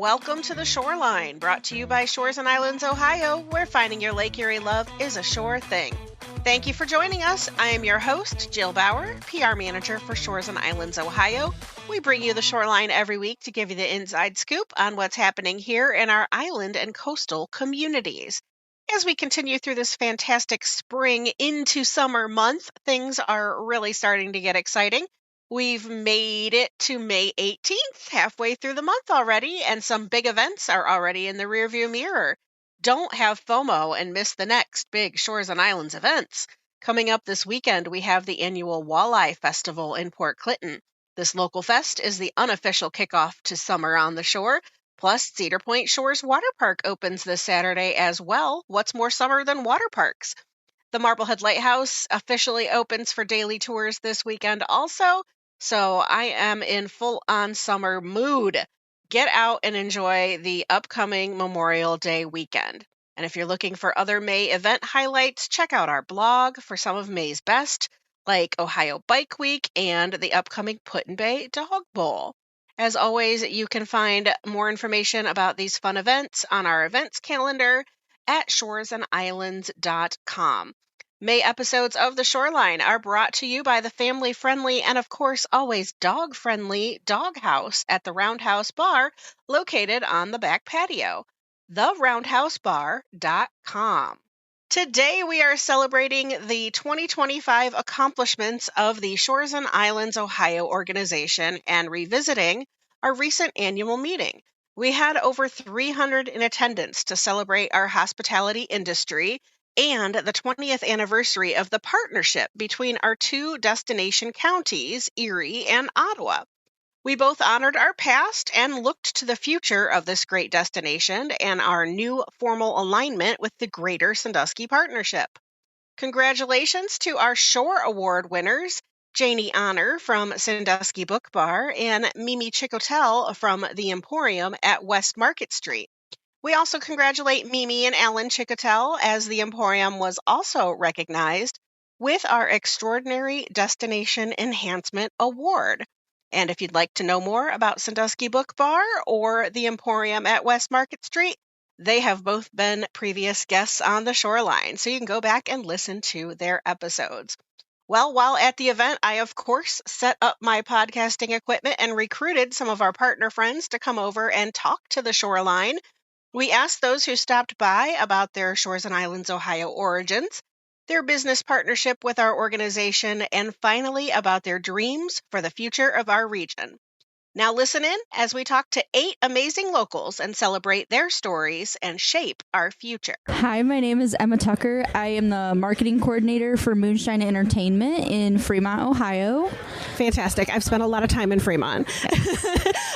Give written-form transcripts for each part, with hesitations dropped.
Welcome to The Shoreline, brought to you by Shores and Islands, Ohio, where finding your Lake Erie love is a sure thing. Thank you for joining us. I am your host, Jill Bauer, PR Manager for Shores and Islands, Ohio. We bring you The Shoreline every week to give you the inside scoop on what's happening here in our island and coastal communities. As we continue through this fantastic spring into summer month, things are really starting to get exciting. We've made it to May 18th, halfway through the month already, and some big events are already in the rearview mirror. Don't have FOMO and miss the next big Shores and Islands events. Coming up this weekend, we have the annual Walleye Festival in Port Clinton. This local fest is the unofficial kickoff to summer on the shore. Plus, Cedar Point Shores Water Park opens this Saturday as well. What's more summer than water parks? The Marblehead Lighthouse officially opens for daily tours this weekend also. So I am in full-on summer mood. Get out and enjoy the upcoming Memorial Day weekend. And if you're looking for other May event highlights, check out our blog for some of May's best, like Ohio Bike Week and the upcoming Put-in-Bay Dog Bowl. As always, you can find more information about these fun events on our events calendar at shoresandislands.com. May episodes of The Shoreline are brought to you by the family-friendly and, of course, always dog-friendly Dog House at the Roundhouse Bar, located on the back patio, theroundhousebar.com. Today, we are celebrating the 2025 accomplishments of the Shores and Islands, Ohio organization and revisiting our recent annual meeting. We had over 300 in attendance to celebrate our hospitality industry and the 20th anniversary of the partnership between our two destination counties, Erie and Ottawa. We both honored our past and looked to the future of this great destination and our new formal alignment with the Greater Sandusky Partnership. Congratulations to our Shore Award winners, Janie Honor from Sandusky Book Bar and Mimi Chicotel from the Emporium at West Market Street. We also congratulate Mimi and Alan Chicotel, as the Emporium was also recognized with our Extraordinary Destination Enhancement Award. And if you'd like to know more about Sandusky Book Bar or the Emporium at West Market Street, they have both been previous guests on The Shoreline, so you can go back and listen to their episodes. Well, while at the event, I, of course, set up my podcasting equipment and recruited some of our partner friends to come over and talk to The Shoreline. We asked those who stopped by about their Shores and Islands, Ohio origins, their business partnership with our organization, and finally about their dreams for the future of our region. Now listen in as we talk to 8 amazing locals and celebrate their stories and shape our future. Hi, my name is Emma Tucker. I am the marketing coordinator for Moonshine Entertainment in Fremont, Ohio. Fantastic. I've spent a lot of time in Fremont.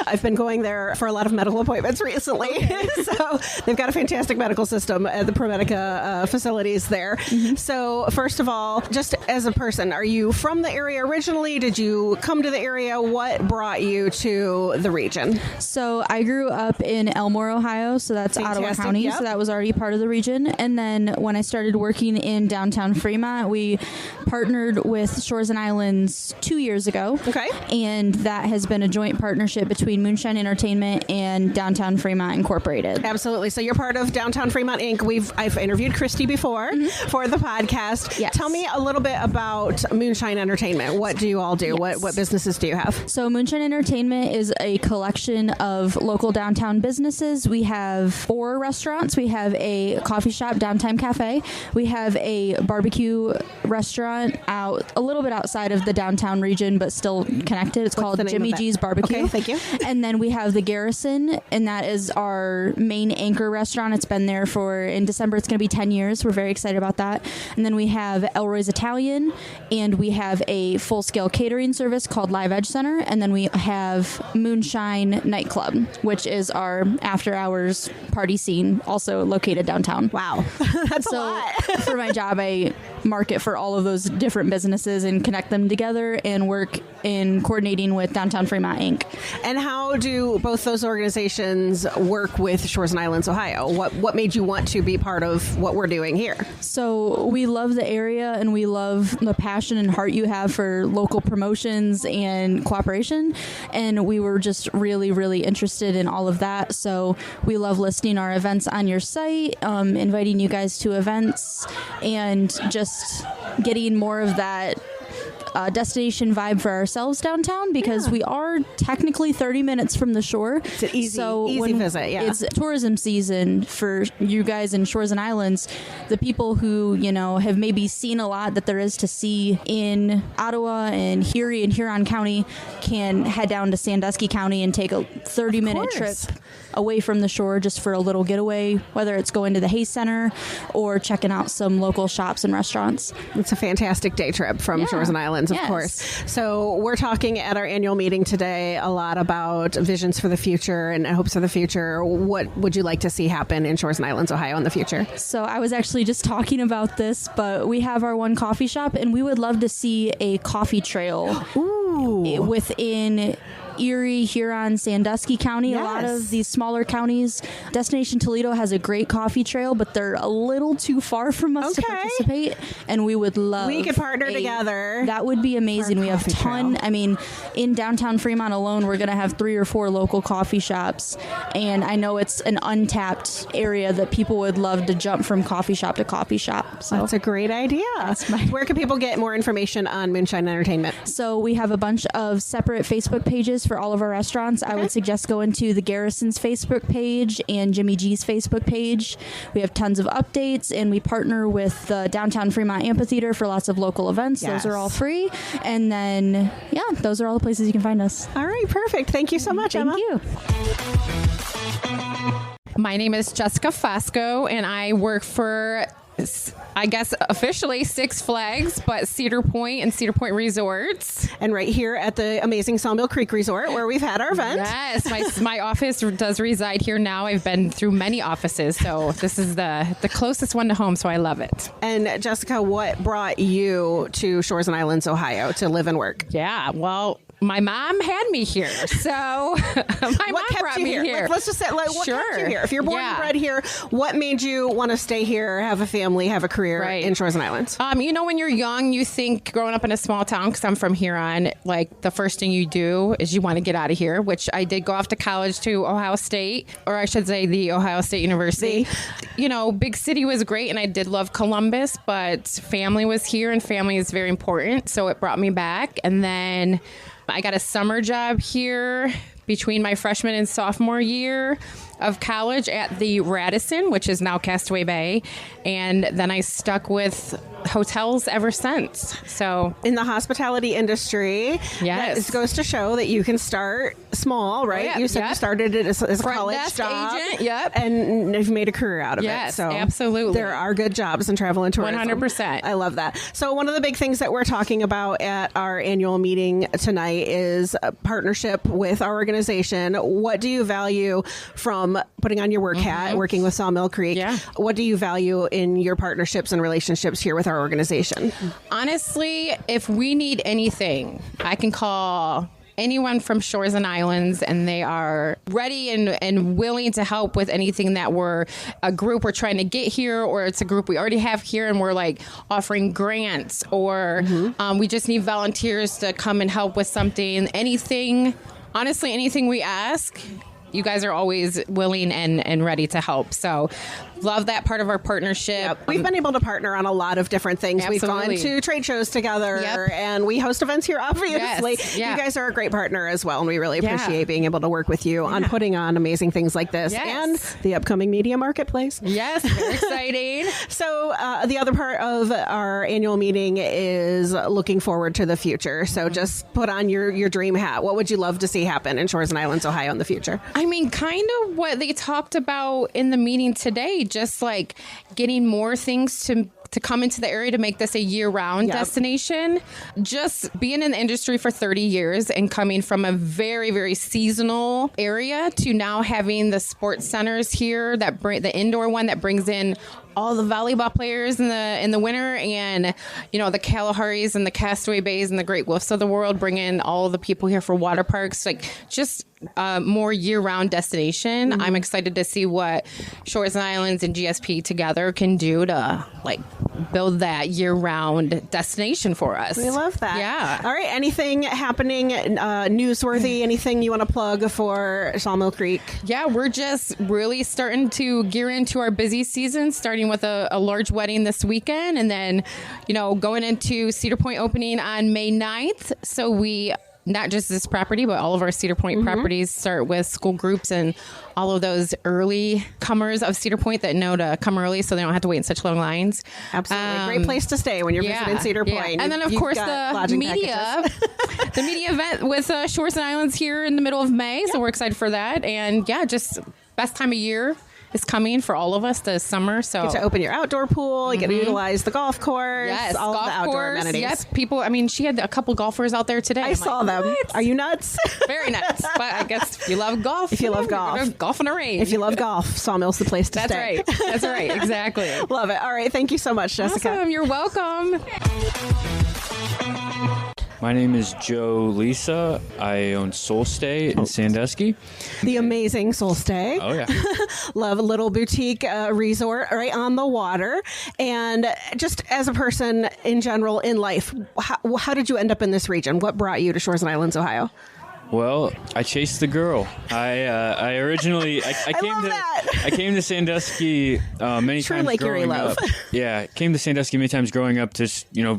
I've been going there for a lot of medical appointments recently. Okay. So they've got a fantastic medical system at the ProMedica facilities there. Mm-hmm. So first of all, just as a person, are you from the area originally? Did you come to the area? What brought you to the region? So I grew up in Elmore, Ohio, so that's Fantastic. Ottawa County, Yep. so that was already part of the region. And then when I started working in downtown Fremont, we partnered with Shores and Islands 2 years ago. Okay. And that has been a joint partnership between Moonshine Entertainment and Downtown Fremont Incorporated. Absolutely. So you're part of Downtown Fremont Inc. I've interviewed Christy before for the podcast. Yes. Tell me a little bit about Moonshine Entertainment. What do you all do? Yes. What businesses do you have? So Moonshine Entertainment is a collection of local downtown businesses. We have 4 restaurants. We have a coffee shop, Downtime Cafe. We have a barbecue restaurant out a little bit outside of the downtown region, but still connected. It's called Jimmy G's Barbecue. Okay, thank you. And then we have the Garrison, and that is our main anchor restaurant. It's been there in December, it's going to be 10 years. We're very excited about that. And then we have Elroy's Italian, and we have a full-scale catering service called Live Edge Center. And then we have Moonshine Nightclub, which is our after-hours party scene, also located downtown. Wow. That's a lot. For my job, I market for all of those different businesses and connect them together and work in coordinating with Downtown Fremont Inc. And how do both those organizations work with Shores and Islands, Ohio? What made you want to be part of what we're doing here? So we love the area and we love the passion and heart you have for local promotions and cooperation. And we were just really, really interested in all of that. So we love listing our events on your site, inviting you guys to events, and just getting more of that destination vibe for ourselves downtown, because we are technically 30 minutes from the shore. It's an easy visit, yeah. It's tourism season for you guys in Shores and Islands. The people who, have maybe seen a lot that there is to see in Ottawa and Erie and Huron County can head down to Sandusky County and take a 30-minute trip away from the shore just for a little getaway, whether it's going to the Hay Center or checking out some local shops and restaurants. It's a fantastic day trip from Shores and Islands, of course. So we're talking at our annual meeting today a lot about visions for the future and hopes for the future. What would you like to see happen in Shores and Islands, Ohio in the future? So I was actually just talking about this, but we have our one coffee shop and we would love to see a coffee trail within Erie, Huron, Sandusky County, a lot of these smaller counties. Destination Toledo has a great coffee trail, but they're a little too far from us to participate, and we would love... We could partner together. That would be amazing. We have a ton. I mean, in downtown Fremont alone, we're going to have 3 or 4 local coffee shops, and I know it's an untapped area that people would love to jump from coffee shop to coffee shop. So that's a great idea. Where can people get more information on Moonshine Entertainment? So we have a bunch of separate Facebook pages for all of our restaurants. I would suggest going to the Garrison's Facebook page and Jimmy G's Facebook page. We have tons of updates, and we partner with the Downtown Fremont Amphitheater for lots of local events. Those are all free. And then, those are all the places you can find us. All right, perfect. Thank you so much, Emma. Thank you. My name is Jessica Fosco, and I work for, I guess, officially Six Flags, but Cedar Point and Cedar Point Resorts. And right here at the amazing Sawmill Creek Resort, where we've had our event. Yes, my office does reside here now. I've been through many offices, so this is the closest one to home, so I love it. And Jessica, what brought you to Shores and Islands, Ohio to live and work? Yeah, well, my mom had me here, so my mom brought me here. Let's just say, what kept you here? If you're born and bred here, what made you want to stay here, have a family, have a career in Shores and Islands? When you're young, you think growing up in a small town, because I'm from Huron, like the first thing you do is you want to get out of here, which I did go off to college to Ohio State, or I should say the Ohio State University. Big city was great, and I did love Columbus, but family was here, and family is very important, so it brought me back. And then I got a summer job here between my freshman and sophomore year of college at the Radisson, which is now Castaway Bay. And then I stuck with hotels ever since. So in the hospitality industry, this goes to show that you can start small, right? You said you started it as a college job, and you've made a career out of it. So absolutely, there are good jobs in travel and tourism. 100%. I love that. So one of the big things that we're talking about at our annual meeting tonight is a partnership with our organization. What do you value from putting on your work hat, working with Sawmill Creek? What do you value in your partnerships and relationships here with our organization? Honestly, if we need anything, I can call anyone from Shores and Islands, and they are ready and willing to help with anything that we're a group we're trying to get here, or it's a group we already have here and we're like offering grants, or we just need volunteers to come and help with something. Anything, honestly, anything we ask, you guys are always willing and ready to help. So love that part of our partnership. We've been able to partner on a lot of different things. Absolutely. We've gone to trade shows together, and we host events here, obviously. You guys are a great partner as well, and we really appreciate being able to work with you on putting on amazing things like this and the upcoming media marketplace. Yes, very exciting. So the other part of our annual meeting is looking forward to the future. So just put on your dream hat. What would you love to see happen in Shores and Islands, Ohio in the future? I mean, kind of what they talked about in the meeting today, just like getting more things to come into the area to make this a year-round destination. Just being in the industry for 30 years and coming from a very, very seasonal area to now having the sports centers here, that bring the indoor one that brings in all the volleyball players in the winter, and the Kalahari's and the Castaway Bays and the Great Wolves of the world, bring in all the people here for water parks, like just more year-round destination. I'm excited to see what Shores and Islands and GSP together can do to build that year-round destination for us. We love that. Yeah. All right. Anything happening newsworthy? Anything you want to plug for Sawmill Creek? Yeah, we're just really starting to gear into our busy season, starting with a large wedding this weekend, and then, going into Cedar Point opening on May 9th. So we, not just this property, but all of our Cedar Point properties start with school groups and all of those early comers of Cedar Point that know to come early so they don't have to wait in such long lines. Absolutely. Great place to stay when you're visiting Cedar Point. And then, of course, the media the media event with Shores and Islands here in the middle of May. So we're excited for that. And just best time of year is coming for all of us this summer. So get to open your outdoor pool, you get to utilize the golf course, all of the outdoor amenities. Yes, people. I mean, she had a couple golfers out there today. I saw them. What? Are you nuts? Very nuts. But I guess if you love golf, if you love golf, golf on a range. If you love golf, Sawmill's the place to stay. That's right. That's right. Exactly. Love it. All right. Thank you so much, Jessica. Awesome. You're welcome. My name is Joe Lisa. I own Soul Stay in Sandusky. The amazing Soul Stay. Oh, yeah. Love a little boutique resort right on the water. And just as a person in general in life, how did you end up in this region? What brought you to Shores and Islands, Ohio? Well, I chased the girl. I originally I came to Sandusky many times Lake Erie growing love. up. Yeah, came to Sandusky many times growing up to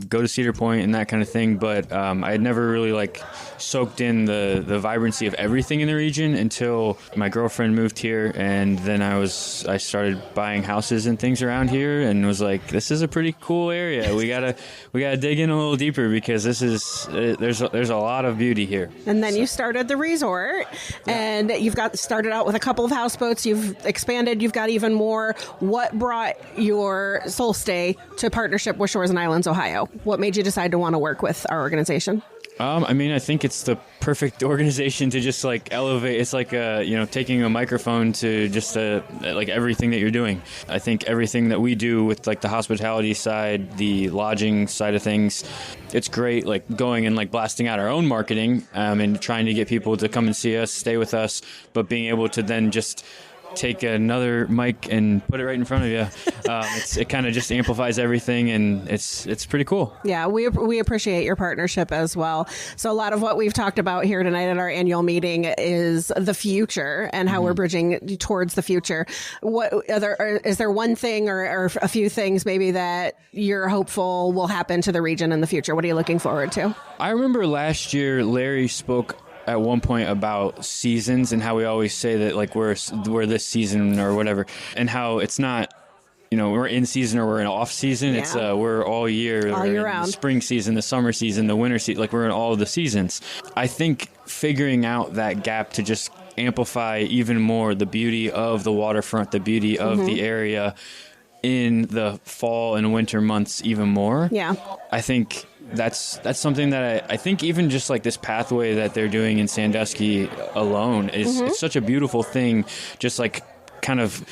go to Cedar Point and that kind of thing. But I had never really soaked in the vibrancy of everything in the region until my girlfriend moved here, and then I started buying houses and things around here, and was like, this is a pretty cool area. We gotta dig in a little deeper because this is there's a lot of beauty here. And then you started the resort, and you've started out with a couple of houseboats. You've expanded. You've got even more. What brought your Soul Stay to partnership with Shores and Islands, Ohio? What made you decide to want to work with our organization? I think it's the perfect organization to just elevate. It's like taking a microphone to just everything that you're doing. I think everything that we do with the hospitality side, the lodging side of things, it's great. Going and blasting out our own marketing and trying to get people to come and see us, stay with us, but being able to then just take another mic and put it right in front of you. It kind of just amplifies everything, and it's pretty cool. Yeah, we appreciate your partnership as well. So a lot of what we've talked about here tonight at our annual meeting is the future and how we're bridging towards the future. Is there one thing or a few things maybe that you're hopeful will happen to the region in the future? What are you looking forward to? I remember last year Larry spoke at one point about seasons and how we always say that we're this season or whatever, and how it's not, we're in season or we're in off season. Yeah. It's we're all year round. The spring season, the summer season, the winter season, we're in all of the seasons. I think figuring out that gap to just amplify even more the beauty of the waterfront, the beauty of the area in the fall and winter months even more. Yeah. I think that's something that I think even just this pathway that they're doing in Sandusky alone is it's such a beautiful thing, just kind of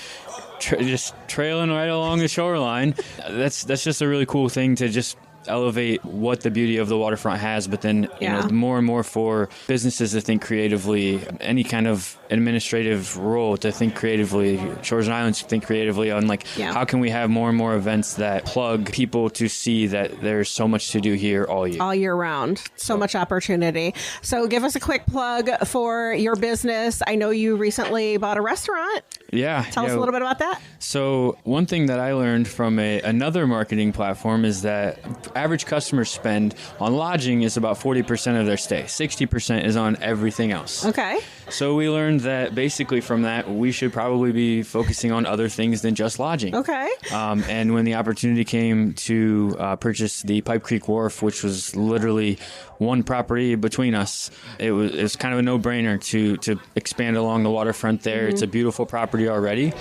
just trailing right along the shoreline. That's just a really cool thing to just elevate what the beauty of the waterfront has, but then more and more for businesses to think creatively, any kind of administrative role to think creatively, Shores and Islands to think creatively on how can we have more and more events that plug people to see that there's so much to do here all year round. So much opportunity. So give us a quick plug for your business. I know you recently bought a restaurant. Yeah. Tell us a little bit about that. So one thing that I learned from another marketing platform is that average customer spend on lodging is about 40% of their stay. 60% is on everything else. Okay. So we learned that basically from that, we should probably be focusing on other things than just lodging. Okay. And when the opportunity came to purchase the Pipe Creek Wharf, which was literally one property between us, it was kind of a no-brainer to expand along the waterfront there. It's a beautiful property already.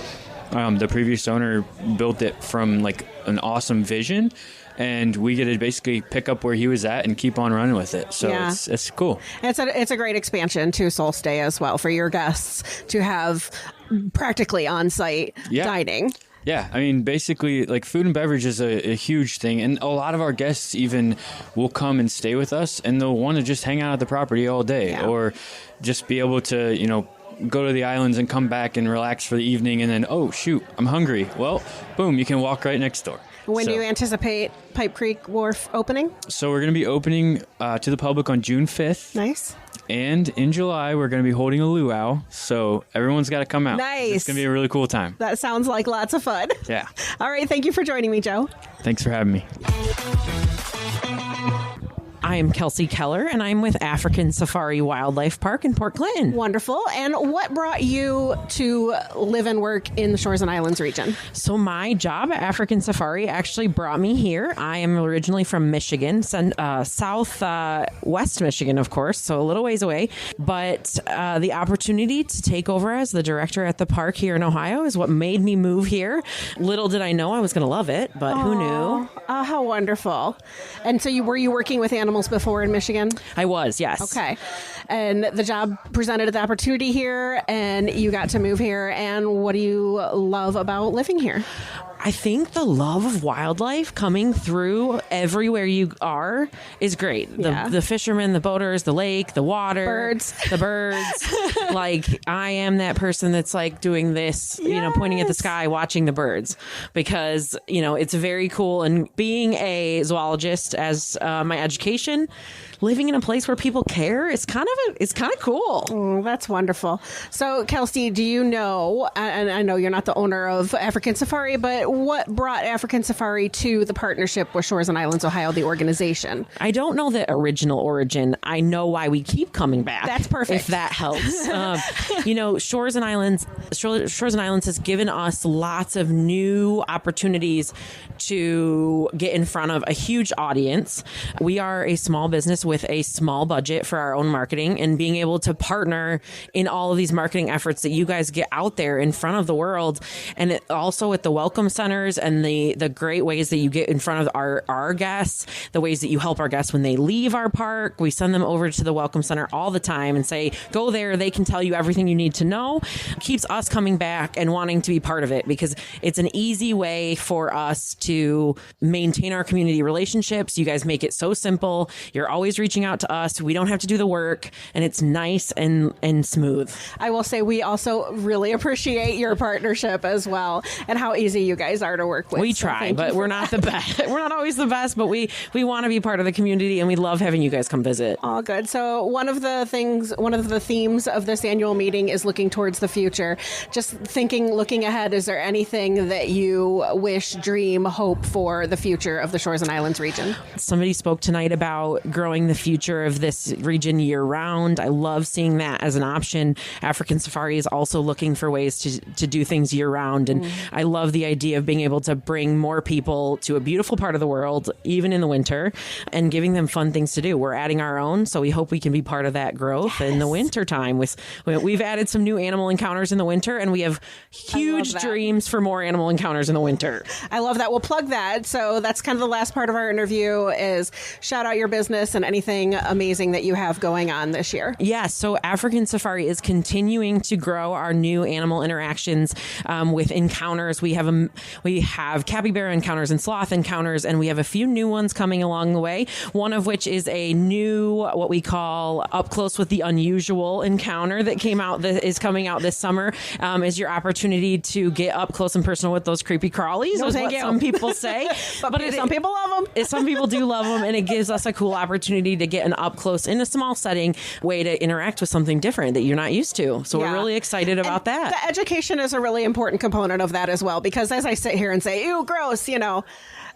The previous owner built it from an awesome vision, and we get to basically pick up where he was at and keep on running with it. So it's cool. It's a great expansion to Soul Stay as well for your guests to have practically on-site dining. Yeah, I mean, basically, like food and beverage is a huge thing, and a lot of our guests even will come and stay with us, and they'll want to just hang out at the property all day, or just be able to, go to the islands and come back and relax for the evening, and then, oh, shoot, I'm hungry. Well, boom, you can walk right next door. When do you anticipate Pipe Creek Wharf opening? So we're going to be opening to the public on June 5th. Nice. And in July, we're going to be holding a luau, so everyone's got to come out. Nice. It's going to be a really cool time. That sounds like lots of fun. Yeah. All right. Thank you for joining me, Joe. Thanks for having me. I am Kelsey Keller, and I'm with African Safari Wildlife Park in Port Clinton. Wonderful. And what brought you to live and work in the Shores and Islands region? So my job at African Safari actually brought me here. I am originally from Michigan, southwest Michigan, of course, so a little ways away. But the opportunity to take over as the director at the park here in Ohio is what made me move here. Little did I know I was going to love it, but who knew? Oh, how wonderful. And so were you working with animals before in Michigan? I was, yes. Okay. And the job presented the opportunity here, and you got to move here. And what do you love about living here? I think the love of wildlife coming through everywhere you are is great. The fishermen, the boaters, the lake, the water, the birds. Like, I am that person that's like doing this, pointing at the sky, watching the birds, because, it's very cool. And being a zoologist as my education, living in a place where people care, it's kind of cool. Oh, that's wonderful. So, Kelsey, do you know, and I know you're not the owner of African Safari, but what brought African Safari to the partnership with Shores and Islands Ohio, the organization? I don't know the original origin. I know why we keep coming back. That's perfect. If that helps. Shores and Islands has given us lots of new opportunities to get in front of a huge audience. We are a small business with a small budget for our own marketing, and being able to partner in all of these marketing efforts that you guys get out there in front of the world, and also with the welcome centers and the great ways that you get in front of our guests, the ways that you help our guests when they leave our park. We send them over to the welcome center all the time and say, go there, they can tell you everything you need to know. Keeps us coming back and wanting to be part of it, because it's an easy way for us to maintain our community relationships. You guys make it so simple. You're always reaching out to us. We don't have to do the work, and it's nice and smooth. I will say we also really appreciate your partnership as well, and how easy you guys are to work with. We try, but we're not the best. We're not always the best, but we want to be part of the community, and we love having you guys come visit. All good. So one of the themes of this annual meeting is looking towards the future. Just looking ahead, is there anything that you wish, dream, hope for the future of the Shores and Islands region? Somebody spoke tonight about growing the future of this region year round. I love seeing that as an option. African Safari is also looking for ways to do things year round. And I love the idea of being able to bring more people to a beautiful part of the world, even in the winter, and giving them fun things to do. We're adding our own, so we hope we can be part of that growth in the winter time. We've added some new animal encounters in the winter, and we have huge dreams for more animal encounters in the winter. I love that. We'll plug that. So that's kind of the last part of our interview, is shout out your business and anything amazing that you have going on this year. Yes. So African Safari is continuing to grow our new animal interactions with encounters. We have capybara encounters and sloth encounters, and we have a few new ones coming along the way. One of which is a new, what we call Up Close with the Unusual encounter that is coming out this summer. Is your opportunity to get up close and personal with those creepy crawlies, is what some people say. but some people love them. Some people do love them, and it gives us a cool opportunity to get an up close, in a small setting, way to interact with something different that you're not used to. So we're really excited about that. The education is a really important component of that as well, because as I sit here and say, ew, gross,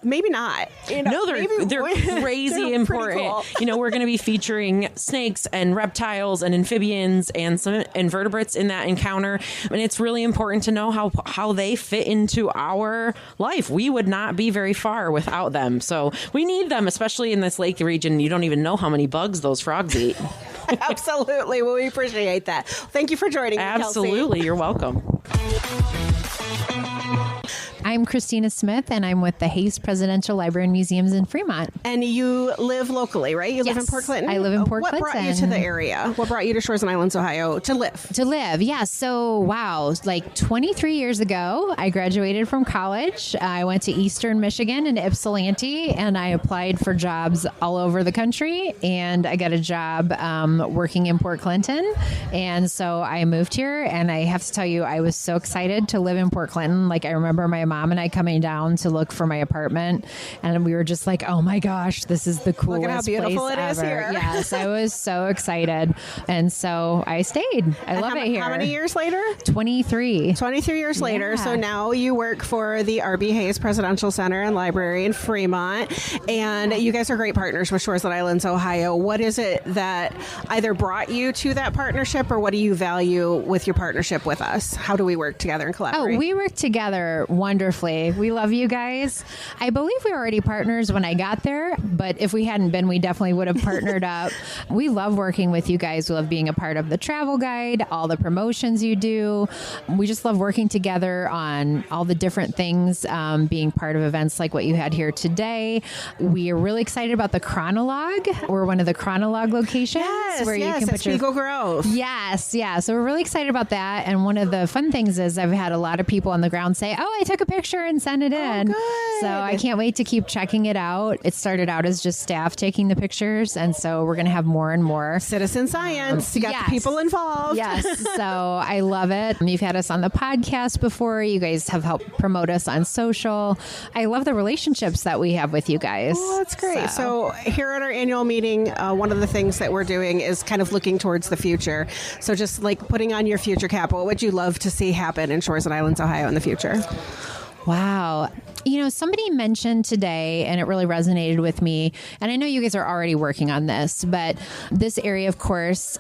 maybe not. No, they're crazy important. Cool. We're going to be featuring snakes and reptiles and amphibians and some invertebrates in that encounter. And it's really important to know how they fit into our life. We would not be very far without them. So we need them, especially in this lake region. You don't even know how many bugs those frogs eat. Absolutely. Well, we appreciate that. Thank you for joining me, Absolutely. Kelsey. You're welcome. I I'm Christina Smith, and I'm with the Hayes Presidential Library and Museums in Fremont. And you live locally, right? You live in Port Clinton? I live in Port Clinton. What brought you to the area? What brought you to Shores and Islands, Ohio to live? Yeah. So, wow, like 23 years ago, I graduated from college. I went to Eastern Michigan in Ypsilanti, and I applied for jobs all over the country, and I got a job working in Port Clinton. And so I moved here, and I have to tell you, I was so excited to live in Port Clinton. Like, I remember my mom and I coming down to look for my apartment, and we were just like, oh my gosh, this is the coolest Look at how beautiful place it is ever. here. Yes, I was so excited. And so I stayed. I love it here. How many years later? 23. 23 years later. So now you work for the R.B. Hayes Presidential Center and Library in Fremont, and you guys are great partners with Shores and Islands, Ohio. What is it that either brought you to that partnership, or what do you value with your partnership with us? How do we work together and collaborate? Oh, we work together wonderfully. We love you guys. I believe we were already partners when I got there, but if we hadn't been, we definitely would have partnered up. We love working with you guys. We love being a part of the travel guide, all the promotions you do. We just love working together on all the different things, being part of events like what you had here today. We are really excited about the Chronologue. We're one of the Chronologue locations where you can put your Eagle Grove. Yes, yeah. So we're really excited about that. And one of the fun things is I've had a lot of people on the ground say, oh, I took a picture and sent it in. Good. So I can't wait to keep checking it out. It started out as just staff taking the pictures. And so we're going to have more and more. Citizen science. You got the people involved. Yes. So I love it. You've had us on the podcast before. You guys have helped promote us on social. I love the relationships that we have with you guys. Well, that's great. So here at our annual meeting, one of the things that we're doing is kind of looking towards the future. So just like putting on your future cap, what would you love to see happen in Shores and Islands, Ohio in the future? Wow. You know, somebody mentioned today, and it really resonated with me, and I know you guys are already working on this, but this area, of course,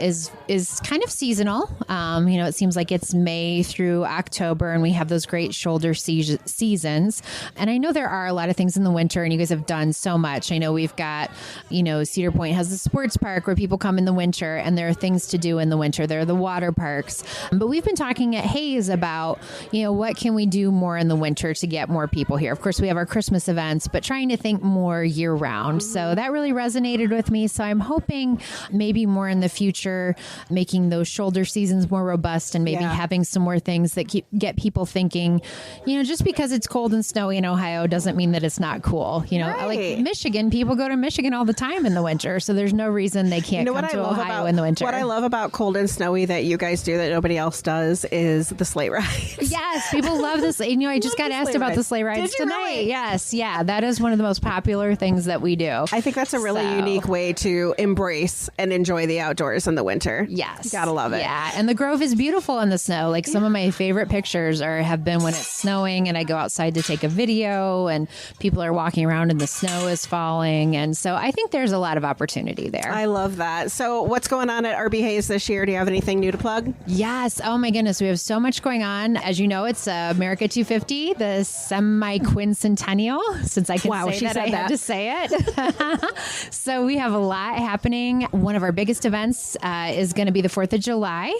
is kind of seasonal. You know, it seems like it's May through October, and we have those great shoulder seasons. And I know there are a lot of things in the winter, and you guys have done so much. I know we've got, you know, Cedar Point has the sports park where people come in the winter, and there are things to do in the winter. There are the water parks. But we've been talking at Hayes about, you know, what can we do more in the winter to get more people here. Of course, we have our Christmas events, but trying to think more year round. So that really resonated with me. So I'm hoping maybe more in the future, making those shoulder seasons more robust, and maybe having some more things that get people thinking, you know, just because it's cold and snowy in Ohio doesn't mean that it's not cool. You know, like Michigan, people go to Michigan all the time in the winter. So there's no reason they can't come to Ohio in the winter. What I love about cold and snowy that you guys do that nobody else does is the sleigh rides. Yes, people love this. You know, I just got asked about the sleigh rides tonight. Really? Yes, yeah, that is one of the most popular things that we do. I think that's a really unique way to embrace and enjoy the outdoors in the winter. Yes, you gotta love it. Yeah, and the Grove is beautiful in the snow. Like some of my favorite pictures have been when it's snowing and I go outside to take a video, and people are walking around and the snow is falling, and so I think there's a lot of opportunity there. I love that. So, what's going on at RB Hayes this year? Do you have anything new to plug? Yes. Oh my goodness, we have so much going on. As you know, it's America 250, the semi-quincentennial, since I can say that, I had to say it. So we have a lot happening. One of our biggest events is going to be the 4th of July.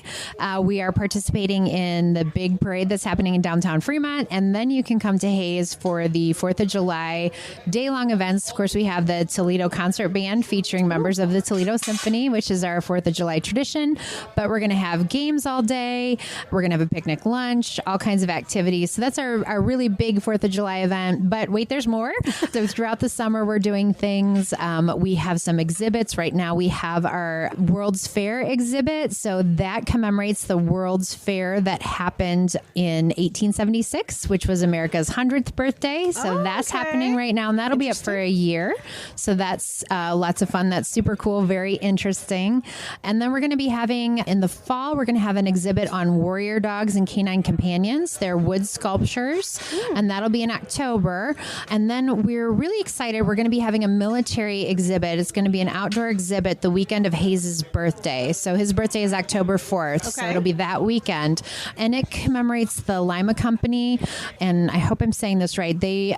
We are participating in the big parade that's happening in downtown Fremont, and then you can come to Hayes for the 4th of July day-long events. Of course, we have the Toledo Concert Band featuring members of the Toledo Symphony, which is our 4th of July tradition, but we're going to have games all day. We're going to have a picnic lunch, all kinds of activities. So that's our really big 4th of July event. But wait, there's more. So throughout the summer, we're doing things. We have some exhibits. Right now, we have our World's Fair exhibit. So that commemorates the World's Fair that happened in 1876, which was America's 100th birthday. So that's happening right now, and that'll be up for a year. So that's lots of fun. That's super cool. Very interesting. And then we're going to be having, in the fall, we're going to have an exhibit on warrior dogs and canine companions. They're wood sculptures, and that'll be in October. And then we're really excited. We're going to be having a military exhibit. It's going to be an outdoor exhibit the weekend of Hayes' birthday. So his birthday is October 4th. So it'll be that weekend. And it commemorates the Lima Company. And I hope I'm saying this right. They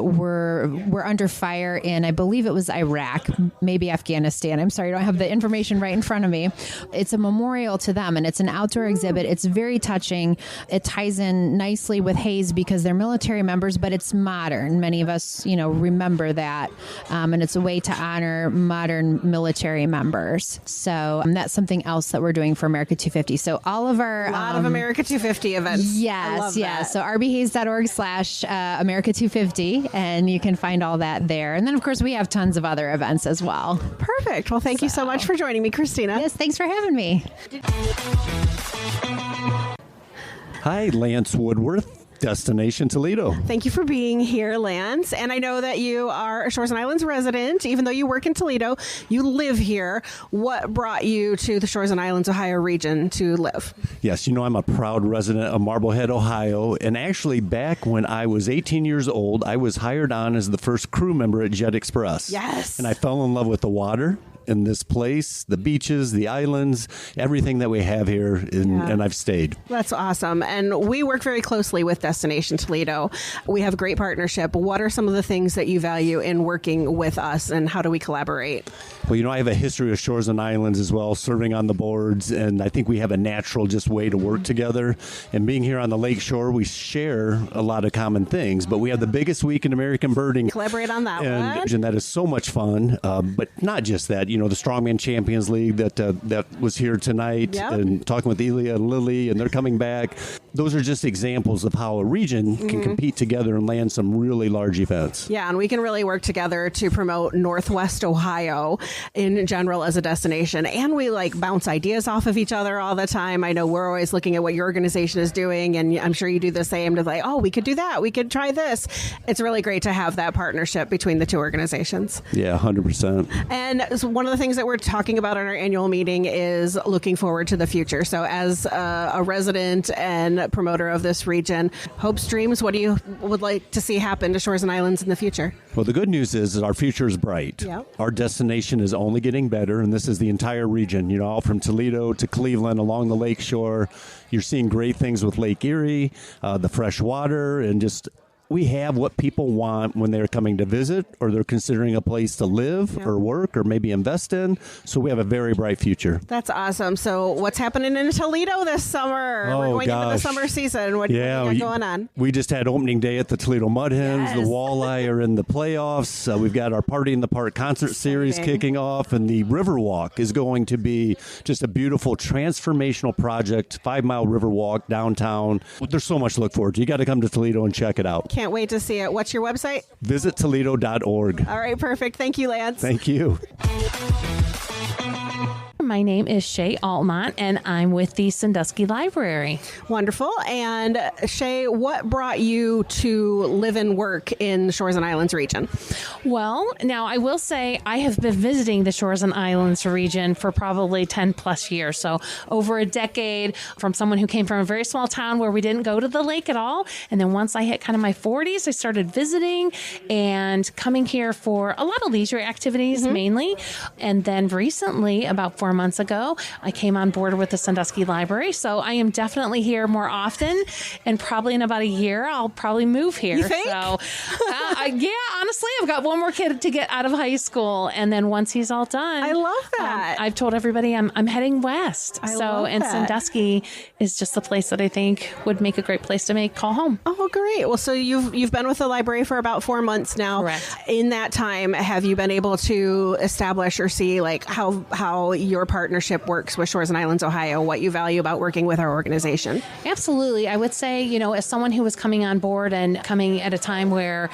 were under fire in, I believe it was Iraq, maybe Afghanistan. I'm sorry, I don't have the information right in front of me. It's a memorial to them, and it's an outdoor exhibit. It's very touching. It ties in nicely with Hayes RBAs because they're military members, but it's modern. Many of us, remember that. And it's a way to honor modern military members. So that's something else that we're doing for America 250. So all of our... A lot of America 250 events. Yes, yes. So rbhays.org/America 250, and you can find all that there. And then, of course, we have tons of other events as well. Perfect. Well, thank you so much for joining me, Christina. Yes, thanks for having me. Hi, Lance Woodworth, Destination Toledo. Thank you for being here, Lance. And I know that you are a Shores and Islands resident. Even though you work in Toledo, you live here. What brought you to the Shores and Islands, Ohio region to live? Yes, I'm a proud resident of Marblehead, Ohio. And actually, back when I was 18 years old, I was hired on as the first crew member at Jet Express. Yes. And I fell in love with the water in this place, the beaches, the islands, everything that we have here, and I've stayed. That's awesome. And we work very closely with Destination Toledo. We have a great partnership. What are some of the things that you value in working with us, and how do we collaborate? Well, I have a history of Shores and Islands as well, serving on the boards, and I think we have a natural way to work together. And being here on the lakeshore, we share a lot of common things, but we have the biggest week in American birding. Collaborate on that one. And that is so much fun, but not just that. The Strongman Champions League that was here tonight, and talking with Elia and Lily, and they're coming back. Those are just examples of how a region can compete together and land some really large events. Yeah, and we can really work together to promote Northwest Ohio in general as a destination. And we bounce ideas off of each other all the time. I know we're always looking at what your organization is doing, and I'm sure you do the same to we could do that. We could try this. It's really great to have that partnership between the two organizations. Yeah, 100%. And one of the things that we're talking about in our annual meeting is looking forward to the future. So as a resident and promoter of this region, hopes, dreams, what do you would like to see happen to Shores and Islands in the future? Well, the good news is that our future is bright. Yep. Our destination is only getting better, and this is the entire region, all from Toledo to Cleveland along the lakeshore. You're seeing great things with Lake Erie, the fresh water, and just... We have what people want when they're coming to visit or they're considering a place to live or work or maybe invest in. So we have a very bright future. That's awesome. So what's happening in Toledo this summer? Oh, we're going into the summer season. What do you got going on? We just had opening day at the Toledo Mud Hens. The Walleye are in the playoffs. We've got our Party in the Park concert series kicking off, and the Riverwalk is going to be just a beautiful transformational project, 5-mile Riverwalk downtown. There's so much to look forward to. You got to come to Toledo and check it out. Can't wait to see it. What's your website? VisitToledo.org. All right, perfect. Thank you, Lance. Thank you. My name is Shay Altmont, and I'm with the Sandusky Library. Wonderful. And Shay, what brought you to live and work in the Shores and Islands region? Well, now I will say I have been visiting the Shores and Islands region for probably 10 plus years. So over a decade, from someone who came from a very small town where we didn't go to the lake at all. And then once I hit kind of my 40s, I started visiting and coming here for a lot of leisure activities mainly. And then recently, about 4 months ago, I came on board with the Sandusky Library. So I am definitely here more often, and probably in about a year, I'll probably move here. You think? So, yeah, honestly, I've got one more kid to get out of high school. And then once he's all done, I love that. I've told everybody I'm heading west. And Sandusky is just the place that I think would make a great place to call home. Oh, great. Well, so you've been with the library for about 4 months now. Correct. In that time, have you been able to establish or see how your partnership works with Shores and Islands, Ohio, what you value about working with our organization? Absolutely. I would say, as someone who was coming on board and coming at a time where,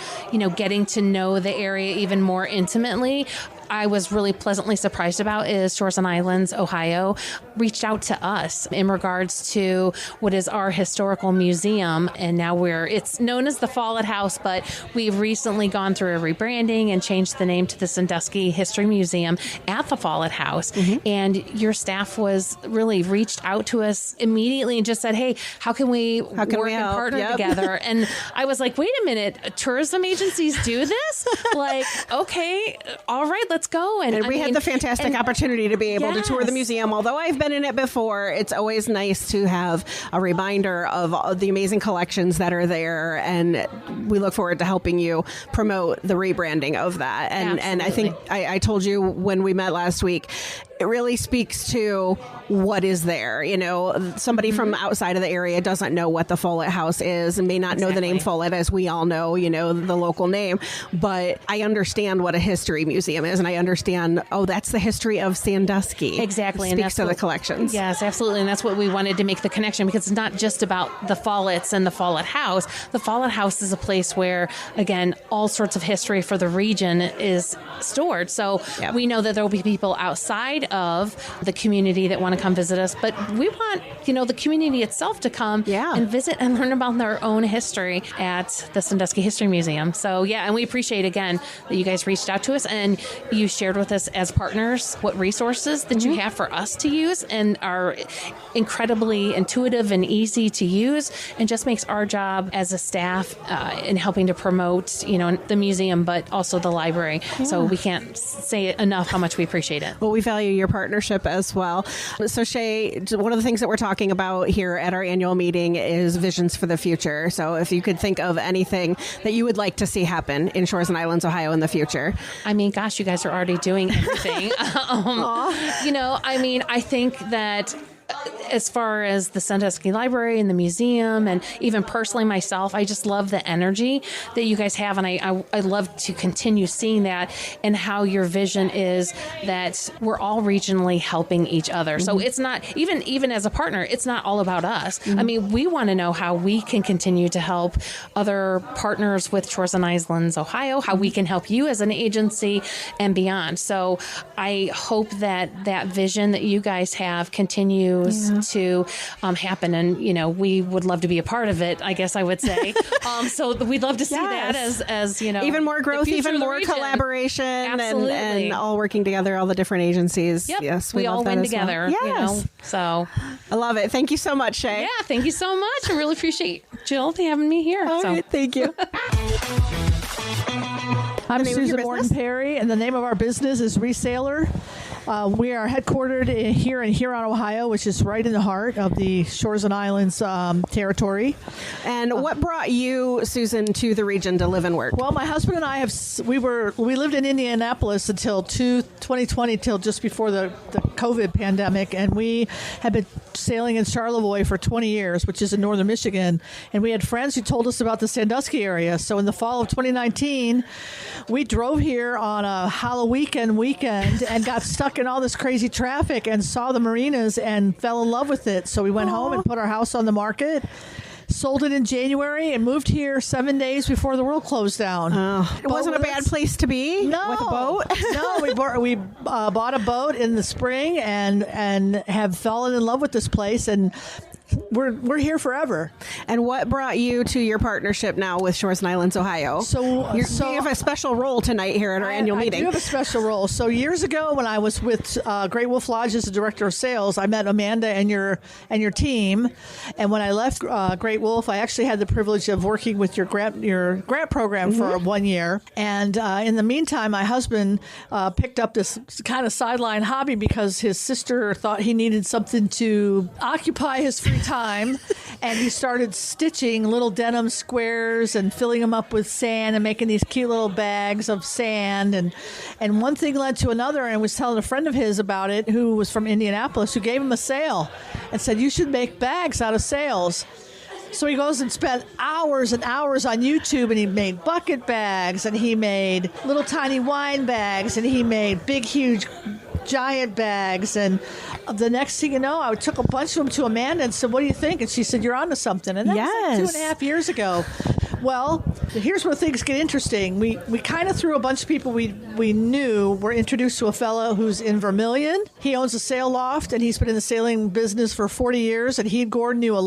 getting to know the area even more intimately, I was really pleasantly surprised about is Shores and Islands, Ohio, reached out to us in regards to what is our historical museum. And now it's known as the Follett House, but we've recently gone through a rebranding and changed the name to the Sandusky History Museum at the Follett House. And your staff was really reached out to us immediately and just said, hey, how can we work and partner together? And I was like, wait a minute, tourism agencies do this? Okay, all right, let's let's go. And we had the fantastic opportunity to be able to tour the museum. Although I've been in it before, it's always nice to have a reminder of the amazing collections that are there. And we look forward to helping you promote the rebranding of that. And I think I told you when we met last week, it really speaks to what is there. You know, somebody from outside of the area doesn't know what the Follett House is and may not know the name Follett, as we all know, you know, the local name. But I understand what a history museum is, and I understand, that's the history of Sandusky. Exactly. It speaks to the collections. Yes, absolutely. And that's what we wanted to make the connection, because it's not just about the Folletts and the Follett House. The Follett House is a place where, again, all sorts of history for the region is stored. So we know that there will be people outside of the community that want to come visit us, but we want, the community itself to come and visit and learn about their own history at the Sandusky History Museum. So and we appreciate again that you guys reached out to us and you shared with us as partners what resources that you have for us to use and are incredibly intuitive and easy to use, and just makes our job as a staff in helping to promote, the museum, but also the library. So we can't say enough how much we appreciate it. Well, we value your partnership as well. So Shay, one of the things that we're talking about here at our annual meeting is visions for the future. So if you could think of anything that you would like to see happen in Shores and Islands, Ohio in the future. I mean, gosh, you guys are already doing everything. I think that as far as the Sandusky Library and the museum, and even personally myself, I just love the energy that you guys have, and I love to continue seeing that, and how your vision is that we're all regionally helping each other. So it's not, even as a partner, it's not all about us. I mean, we want to know how we can continue to help other partners with Shores and Islands, Ohio, how we can help you as an agency and beyond. So I hope that that vision that you guys have continues to happen, and we would love to be a part of it, I guess I would say. So we'd love to see that as even more growth, even more collaboration, and all working together, all the different agencies. Yep. Yes, we all win together. Yes. So I love it. Thank you so much, Shay. Yeah, thank you so much. I really appreciate Jill having me here. All right, thank you. I'm Susan Morton Perry, and the name of our business is Resaler. We are headquartered here in Erie, Ohio, which is right in the heart of the Shores and Islands territory. And what brought you, Susan, to the region to live and work? Well, my husband and I we lived in Indianapolis until 2020, till just before the COVID pandemic, and we had been sailing in Charlevoix for 20 years, which is in northern Michigan. And we had friends who told us about the Sandusky area. So in the fall of 2019, we drove here on a Halloween weekend and got stuck in all this crazy traffic and saw the marinas and fell in love with it. So we went home and put our house on the market, sold it in January, and moved here 7 days before the world closed down. It wasn't a bad place to be with a boat. No, we bought a boat in the spring and have fallen in love with this place, and we're here forever. And what brought you to your partnership now with Shores and Islands, Ohio? So you have a special role tonight here at our annual meeting. I do have a special role. So years ago, when I was with Great Wolf Lodge as the director of sales, I met Amanda and your team. And when I left Great Wolf, I actually had the privilege of working with your grant program for 1 year. And in the meantime, my husband picked up this kind of sideline hobby because his sister thought he needed something to occupy his free time, and he started stitching little denim squares and filling them up with sand and making these cute little bags of sand, and one thing led to another, and was telling a friend of his about it who was from Indianapolis, who gave him a sale and said, you should make bags out of sails. So he goes and spent hours and hours on YouTube, and he made bucket bags, and he made little tiny wine bags, and he made big, huge, giant bags. And the next thing you know, I took a bunch of them to Amanda and said, what do you think? And she said, you're onto something. And that was like 2.5 years ago. Well, here's where things get interesting. We kind of threw a bunch of people we knew. Were introduced to a fellow who's in Vermilion. He owns a sail loft, and he's been in the sailing business for 40 years. And he and Gordon knew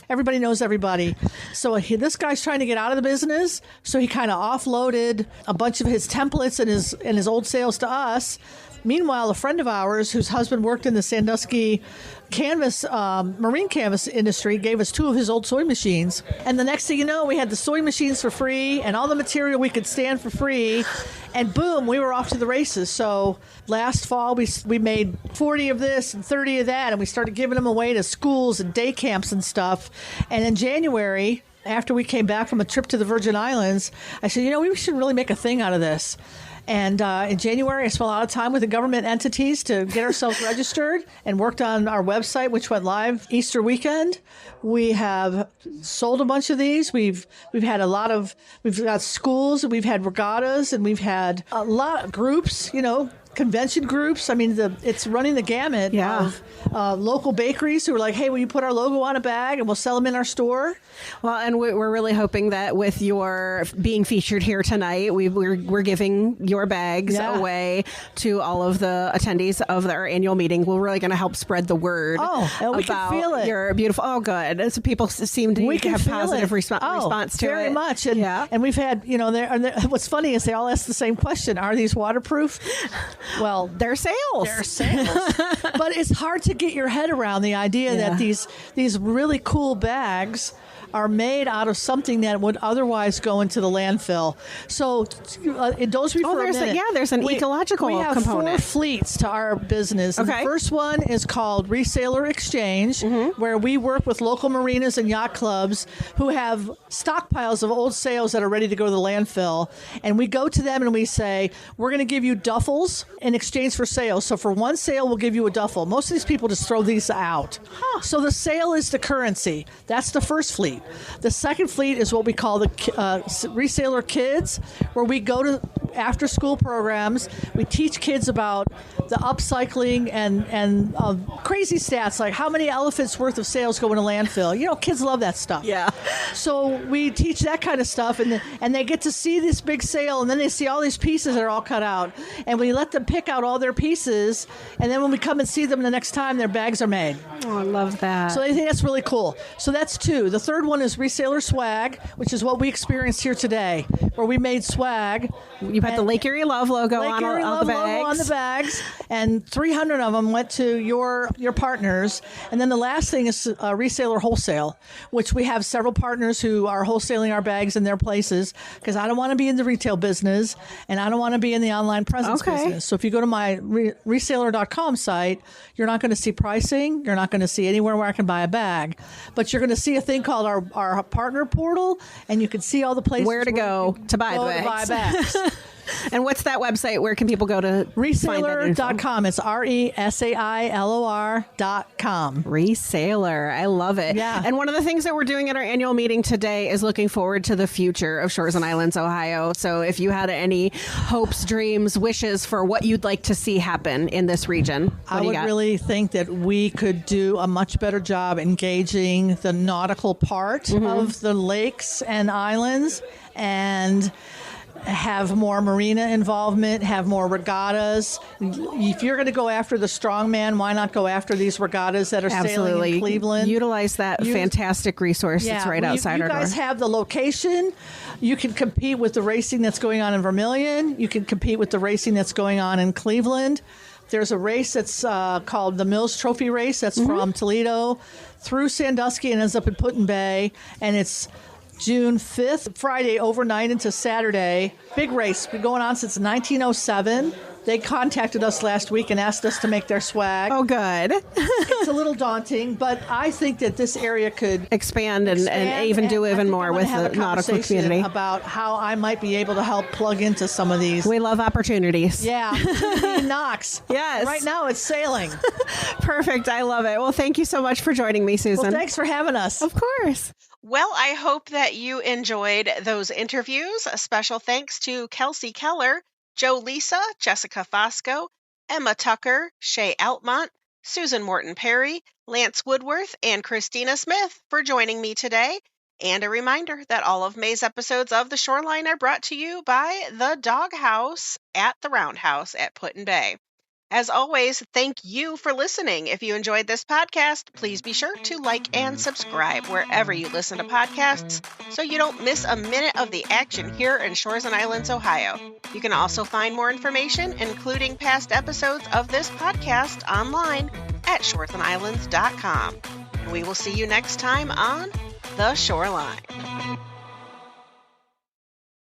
everybody knows everybody. So this guy's trying to get out of the business. So he kind of offloaded a bunch of his templates and his old sails to us. Meanwhile, a friend of ours whose husband worked in the Sandusky canvas, marine canvas industry gave us 2 of his old sewing machines. And the next thing you know, we had the sewing machines for free and all the material we could stand for free. And boom, we were off to the races. So last fall, we made 40 of this and 30 of that, and we started giving them away to schools and day camps and stuff. And in January, after we came back from a trip to the Virgin Islands, I said, we should really make a thing out of this. And in January, I spent a lot of time with the government entities to get ourselves registered and worked on our website, which went live Easter weekend. We have sold a bunch of these. We've had we've got schools, we've had regattas, and we've had a lot of groups, convention groups. I mean, it's running the gamut of local bakeries who are like, hey, will you put our logo on a bag and we'll sell them in our store? Well, and we're really hoping that with your being featured here tonight, we're giving your bags away to all of the attendees of our annual meeting. We're really going to help spread the word. Oh, we can feel it. Your beautiful. Oh, good. So people seem to have positive response to it. Very much. And we've had, what's funny is they all ask the same question: are these waterproof? Well, they're sales. But it's hard to get your head around the idea that these really cool bags are made out of something that would otherwise go into the landfill. So indulge me for a minute. There's an ecological component. We have 4 fleets to our business. Okay. The first one is called Resaler Exchange, where we work with local marinas and yacht clubs who have stockpiles of old sails that are ready to go to the landfill. And we go to them and we say, we're going to give you duffels in exchange for sails. So for one sail, we'll give you a duffel. Most of these people just throw these out. So the sail is the currency. That's the first fleet. The second fleet is what we call the Resaler Kids, where we go to after-school programs. We teach kids about the upcycling and crazy stats, like how many elephants worth of sails go in a landfill. Kids love that stuff. Yeah. So we teach that kind of stuff, and they get to see this big sail, and then they see all these pieces that are all cut out. And we let them pick out all their pieces, and then when we come and see them the next time, their bags are made. Oh, I love that. So I think that's really cool. So that's 2. The third one is Resaler Swag, which is what we experienced here today, where we made swag. You had the Lake Erie Love logo on the bags. And 300 of them went to your partners. And then the last thing is Resaler Wholesale, which we have several partners who are wholesaling our bags in their places, because I don't want to be in the retail business and I don't want to be in the online presence business. So if you go to my resaler.com site, you're not going to see pricing. You're not going to see anywhere where I can buy a bag. But you're going to see a thing called our partner portal, and you can see all the places where to go to buy bags. And what's that website? Where can people go to? Resaler.com. It's RESAILOR.com. Resaler. I love it. Yeah. And one of the things that we're doing at our annual meeting today is looking forward to the future of Shores and Islands, Ohio. So if you had any hopes, dreams, wishes for what you'd like to see happen in this region, I would really think that we could do a much better job engaging the nautical part of the lakes and islands, and have more marina involvement, have more regattas. If you're going to go after the strongman, why not go after these regattas that are sailing in Cleveland? Utilize that fantastic resource that's right outside our door. You guys have the location. You can compete with the racing that's going on in Vermilion. You can compete with the racing that's going on in Cleveland. There's a race that's called the Mills Trophy Race that's from Toledo through Sandusky and ends up in Put-in-Bay, and it's June 5th, Friday overnight into Saturday. Big race. Been going on since 1907. They contacted us last week and asked us to make their swag. Oh, good. It's a little daunting, but I think that this area could expand and even do even more with the nautical community. About how I might be able to help plug into some of these. We love opportunities. Yeah. Knox. Yes. Right now it's sailing. Perfect. I love it. Well, thank you so much for joining me, Susan. Well, thanks for having us. Of course. Well, I hope that you enjoyed those interviews. A special thanks to Kelsey Keller, Joe Lisa, Jessica Fosco, Emma Tucker, Shay Altmont, Susan Morton Perry, Lance Woodworth, and Christina Smith for joining me today. And a reminder that all of May's episodes of The Shoreline are brought to you by the Dog House at the Roundhouse at Put-in-Bay. As always, thank you for listening. If you enjoyed this podcast, please be sure to like and subscribe wherever you listen to podcasts so you don't miss a minute of the action here in Shores and Islands, Ohio. You can also find more information, including past episodes of this podcast, online at shoresandislands.com. We will see you next time on The Shoreline.